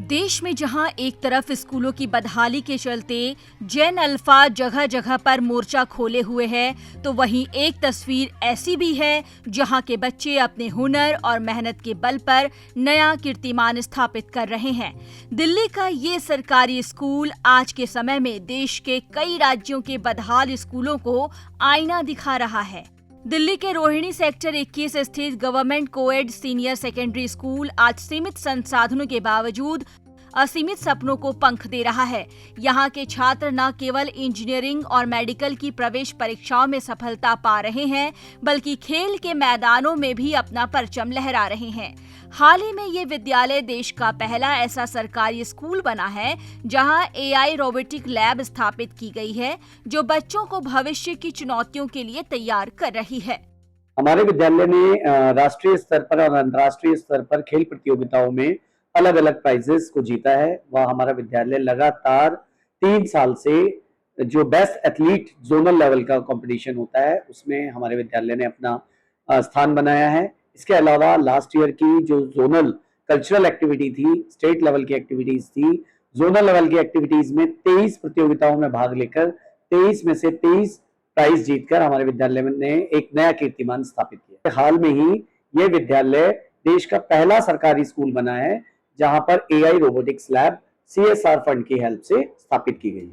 देश में जहां एक तरफ स्कूलों की बदहाली के चलते जेन अल्फा जगह जगह पर मोर्चा खोले हुए है, तो वहीं एक तस्वीर ऐसी भी है जहां के बच्चे अपने हुनर और मेहनत के बल पर नया कीर्तिमान स्थापित कर रहे हैं। दिल्ली का ये सरकारी स्कूल आज के समय में देश के कई राज्यों के बदहाल स्कूलों को आईना दिखा रहा है। दिल्ली के रोहिणी सेक्टर 21 स्थित government coed senior secondary school आज सीमित संसाधनों के बावजूद असीमित सपनों को पंख दे रहा है। यहाँ के छात्र न केवल इंजीनियरिंग और मेडिकल की प्रवेश परीक्षाओं में सफलता पा रहे हैं, बल्कि खेल के मैदानों में भी अपना परचम लहरा रहे हैं। हाल ही में ये विद्यालय देश का पहला ऐसा सरकारी स्कूल बना है जहां AI रोबोटिक लैब स्थापित की गई है, जो बच्चों को भविष्य की चुनौतियों के लिए तैयार कर रही है। हमारे विद्यालय ने राष्ट्रीय स्तर पर और अंतर्राष्ट्रीय स्तर पर खेल प्रतियोगिताओं में अलग अलग प्राइजेस को जीता है। वह हमारा विद्यालय लगातार 3 साल से जो बेस्ट एथलीट जोनल लेवल का कंपटीशन होता है उसमें हमारे विद्यालय ने अपना स्थान बनाया है। इसके अलावा लास्ट ईयर की जो जोनल कल्चरल एक्टिविटी थी, स्टेट लेवल की एक्टिविटीज थी, जोनल लेवल की एक्टिविटीज में 23 प्रतियोगिताओं में भाग लेकर 23 में से 23 प्राइज जीतकर हमारे विद्यालय ने एक नया कीर्तिमान स्थापित किया। हाल में ही ये विद्यालय देश का पहला सरकारी स्कूल बना है जहां पर AI robotics lab CSR fund की हेल्प से स्थापित की गई।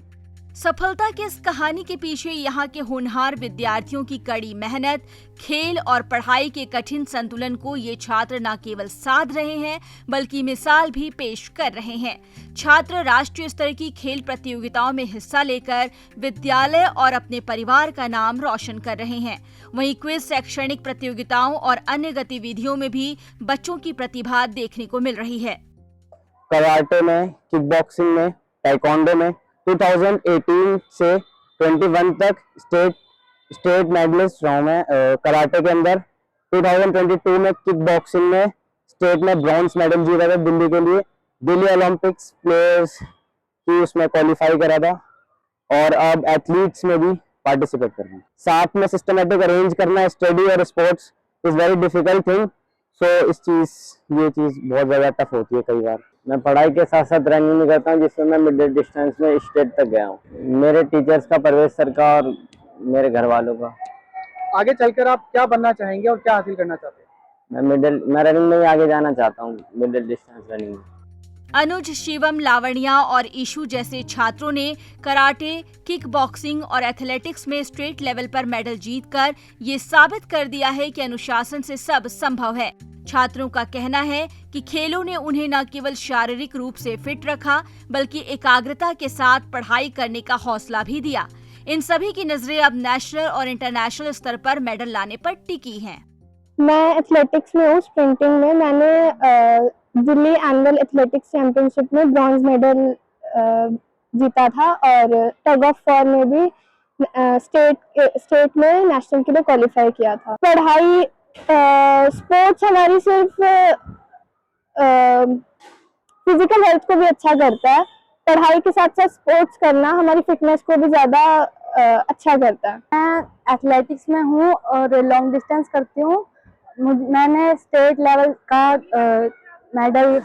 सफलता की इस कहानी के पीछे यहाँ के होनहार विद्यार्थियों की कड़ी मेहनत, खेल और पढ़ाई के कठिन संतुलन को ये छात्र न केवल साध रहे हैं, बल्कि मिसाल भी पेश कर रहे हैं। छात्र राष्ट्रीय स्तर की खेल प्रतियोगिताओं में हिस्सा लेकर विद्यालय और अपने परिवार का नाम रोशन कर रहे हैं। वहीं क्विज, शैक्षणिक प्रतियोगिताओं और अन्य गतिविधियों में भी बच्चों की प्रतिभा देखने को मिल रही है। कराटे में, किक बॉक्सिंग में, ताइक्वांडो में 2018 से 21 तक स्टेट मेडलिस्ट रहा हूँ मैं। कराटे के अंदर 2022 में किक बॉक्सिंग में स्टेट में ब्रॉन्ज मेडल जीता था दिल्ली के लिए। दिल्ली ओलंपिक्स प्लेयर्स की उसमें क्वालिफाई करा था और अब एथलीट्स में भी पार्टिसिपेट कर रहे हैं। साथ में सिस्टमेटिक अरेंज करना स्टडी और sports is very difficult thing. So ये चीज़ बहुत ज़्यादा टफ होती है कई बार। मैं पढ़ाई के साथ साथ रनिंग भी करता हूँ, जिसमें मैं मिडिल डिस्टेंस में स्टेट तक गया हूँ। मेरे टीचर्स का, परवेज सर का और मेरे घर वालों का। आगे चलकर आप क्या बनना चाहेंगे और क्या हासिल करना चाहते हैं? मैं रनिंग में ही आगे जाना चाहता हूँ, मिडिल डिस्टेंस रनिंग में। अनुज, शिवम, लावण्या और ईशु जैसे छात्रों ने कराटे, किक बॉक्सिंग और एथलेटिक्स में स्टेट लेवल पर मेडल जीतकर ये साबित कर दिया है कि अनुशासन से सब संभव है। छात्रों का कहना है कि खेलों ने उन्हें न केवल शारीरिक रूप से फिट रखा, बल्कि एकाग्रता के साथ पढ़ाई करने का हौसला भी दिया। इन सभी की नजरें अब नेशनल और इंटरनेशनल स्तर पर मेडल लाने पर टिकी हैं। मैं एथलेटिक्स में हूँ, स्प्रिंटिंग में। मैंने दिल्ली एनुअल एथलेटिक्स चैंपियनशिप में ब्रॉन्ज मेडल जीता था और टग ऑफ वॉर में भी स्टेट में नेशनल के लिए क्वालिफाई किया था। पढ़ाई, स्पोर्ट्स हमारी सिर्फ फिजिकल हेल्थ को भी अच्छा करता है, पढ़ाई के साथ साथ स्पोर्ट्स करना हमारी फिटनेस को भी ज़्यादा अच्छा करता है। मैं एथलेटिक्स में हूँ और लॉन्ग डिस्टेंस करती हूँ। मैंने स्टेट लेवल का मेडल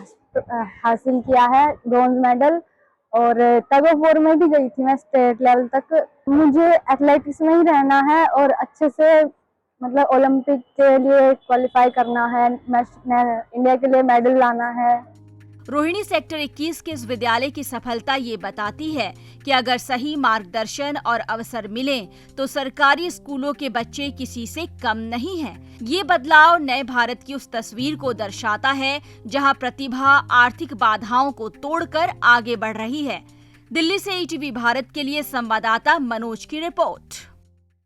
हासिल किया है, ब्रॉन्ज मेडल, और टग ऑफ वॉर में भी गई थी मैं स्टेट लेवल तक। मुझे एथलेटिक्स में ही रहना है और अच्छे से मतलब ओलंपिक के लिए क्वालिफाई करना है, इंडिया के लिए मेडल लाना है। रोहिणी सेक्टर 21 के इस विद्यालय की सफलता ये बताती है कि अगर सही मार्गदर्शन और अवसर मिले तो सरकारी स्कूलों के बच्चे किसी से कम नहीं हैं। ये बदलाव नए भारत की उस तस्वीर को दर्शाता है जहां प्रतिभा आर्थिक बाधाओं को तोड़कर आगे बढ़ रही है। दिल्ली से ETV भारत के लिए संवाददाता मनोज की रिपोर्ट।